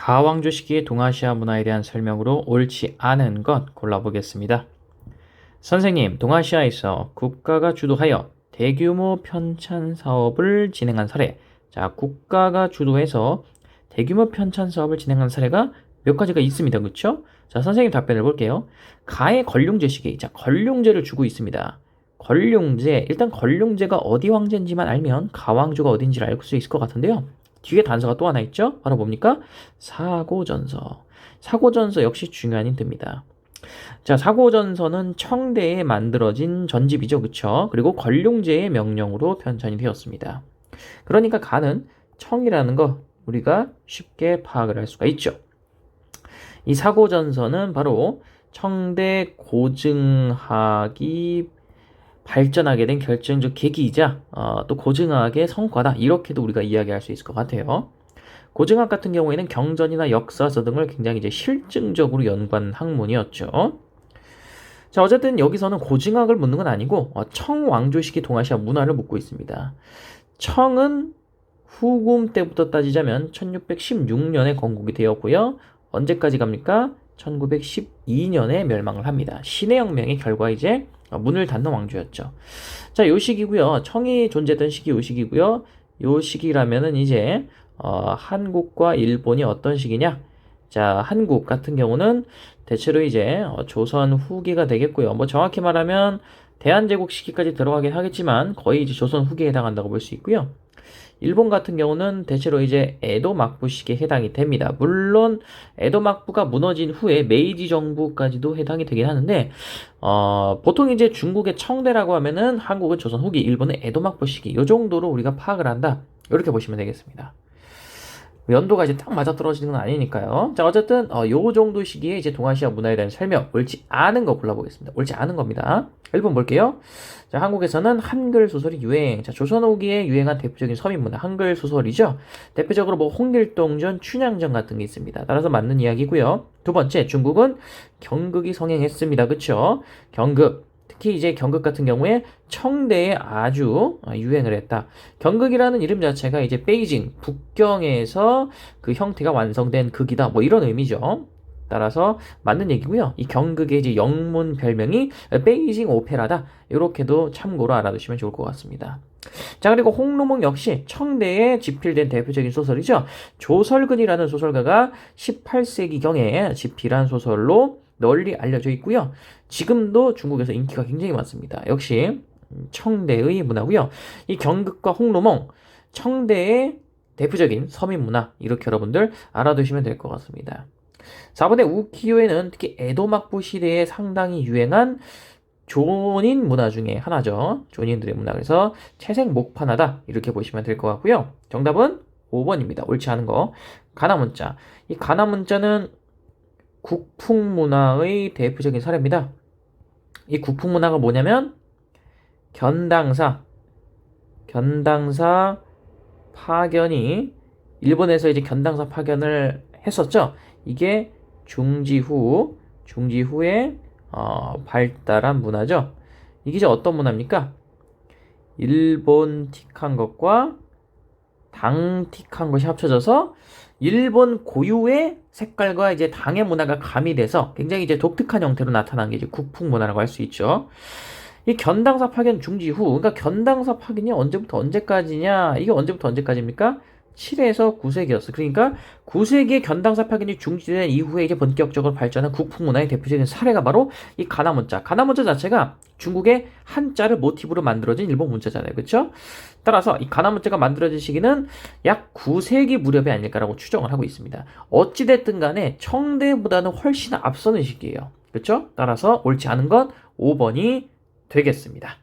가왕조 시기의 동아시아 문화에 대한 설명으로 옳지 않은 것 골라보겠습니다. 선생님, 동아시아에서 국가가 주도하여 대규모 편찬 사업을 진행한 사례. 자, 국가가 주도해서 대규모 편찬 사업을 진행한 사례가 몇 가지가 있습니다. 그렇죠? 자, 선생님 답변을 볼게요. 가의 걸륭제 시기. 자, 걸륭제를 주고 있습니다. 걸륭제. 일단 걸륭제가 어디 황제인지만 알면 가왕조가 어딘지를 알 수 있을 것 같은데요. 뒤에 단서가 또 하나 있죠? 바로 뭡니까? 사고전서. 사고전서 역시 중요한 힌트입니다. 자, 사고전서는 청대에 만들어진 전집이죠. 그쵸? 그리고 걸륭제의 명령으로 편찬이 되었습니다. 그러니까 가는 청이라는 거 우리가 쉽게 파악을 할 수가 있죠. 이 사고전서는 바로 청대 고증학이 발전하게 된 결정적 계기이자 또 고증학의 성과다. 이렇게도 우리가 이야기할 수 있을 것 같아요. 고증학 같은 경우에는 경전이나 역사서 등을 굉장히 이제 실증적으로 연구한 학문이었죠. 자, 어쨌든 여기서는 고증학을 묻는 건 아니고 청왕조 시기 동아시아 문화를 묻고 있습니다. 청은 후금 때부터 따지자면 1616년에 건국이 되었고요. 언제까지 갑니까? 1912년에 멸망을 합니다. 신해혁명의 결과 이제 문을 닫는 왕조였죠. 자, 요 시기고요. 청이 존재했던 시기 요 시기고요. 요 시기라면은 이제 한국과 일본이 어떤 시기냐? 자, 한국 같은 경우는 대체로 이제 조선 후기가 되겠고요. 뭐 정확히 말하면 대한제국 시기까지 들어가긴 하겠지만 거의 이제 조선 후기에 해당한다고 볼 수 있고요. 일본 같은 경우는 대체로 이제 에도 막부 시기에 해당이 됩니다. 물론 에도 막부가 무너진 후에 메이지 정부까지도 해당이 되긴 하는데 보통 이제 중국의 청대라고 하면은 한국은 조선 후기, 일본은 에도 막부 시기 이 정도로 우리가 파악을 한다. 이렇게 보시면 되겠습니다. 연도가 이제 딱 맞아떨어지는 건 아니니까요. 자, 어쨌든 요 정도 시기에 이제 동아시아 문화에 대한 설명, 옳지 않은 거 골라보겠습니다. 옳지 않은 겁니다. 1번 볼게요. 자, 한국에서는 한글 소설이 유행. 자, 조선 후기에 유행한 대표적인 서민 문화, 한글 소설이죠. 대표적으로 뭐 홍길동전, 춘향전 같은 게 있습니다. 따라서 맞는 이야기고요. 두 번째, 중국은 경극이 성행했습니다. 그쵸? 경극. 특히 이제 경극 같은 경우에 청대에 아주 유행을 했다. 경극이라는 이름 자체가 이제 베이징, 북경에서 그 형태가 완성된 극이다. 뭐 이런 의미죠. 따라서 맞는 얘기고요. 이 경극의 이제 영문 별명이 베이징 오페라다. 이렇게도 참고로 알아두시면 좋을 것 같습니다. 자, 그리고 홍로몽 역시 청대에 집필된 대표적인 소설이죠. 조설근이라는 소설가가 18세기경에 집필한 소설로 널리 알려져 있고요. 지금도 중국에서 인기가 굉장히 많습니다. 역시 청대의 문화고요. 이 경극과 홍로몽, 청대의 대표적인 서민 문화 이렇게 여러분들 알아두시면 될 것 같습니다. 4번의 우키요에는 특히 에도 막부 시대에 상당히 유행한 조닌 문화 중에 하나죠. 조닌들의 문화. 그래서 채색 목판하다 이렇게 보시면 될 것 같고요. 정답은 5번입니다. 옳지 않은 거. 가나문자. 이 가나문자는 국풍문화의 대표적인 사례입니다. 이 국풍문화가 뭐냐면 견당사 파견이 일본에서 이제 견당사 파견을 했었죠. 이게 중지후에 발달한 문화죠. 이게 이제 어떤 문화입니까? 일본틱한 것과 당틱한 것이 합쳐져서 일본 고유의 색깔과 이제 당의 문화가 가미돼서 굉장히 이제 독특한 형태로 나타난 게 이제 국풍 문화라고 할 수 있죠. 이 견당사 파견 중지 후, 그러니까 견당사 파견이 언제부터 언제까지냐? 이게 언제부터 언제까지입니까? 7에서 9세기였어. 그러니까 9세기에 견당사 파견이 중지된 이후에 이제 본격적으로 발전한 국풍 문화의 대표적인 사례가 바로 이 가나문자. 가나문자 자체가 중국의 한자를 모티브로 만들어진 일본 문자잖아요. 그렇죠? 따라서 이 가나문자가 만들어진 시기는 약 9세기 무렵이 아닐까라고 추정을 하고 있습니다. 어찌됐든 간에 청대보다는 훨씬 앞서는 시기예요. 그렇죠? 따라서 옳지 않은 건 5번이 되겠습니다.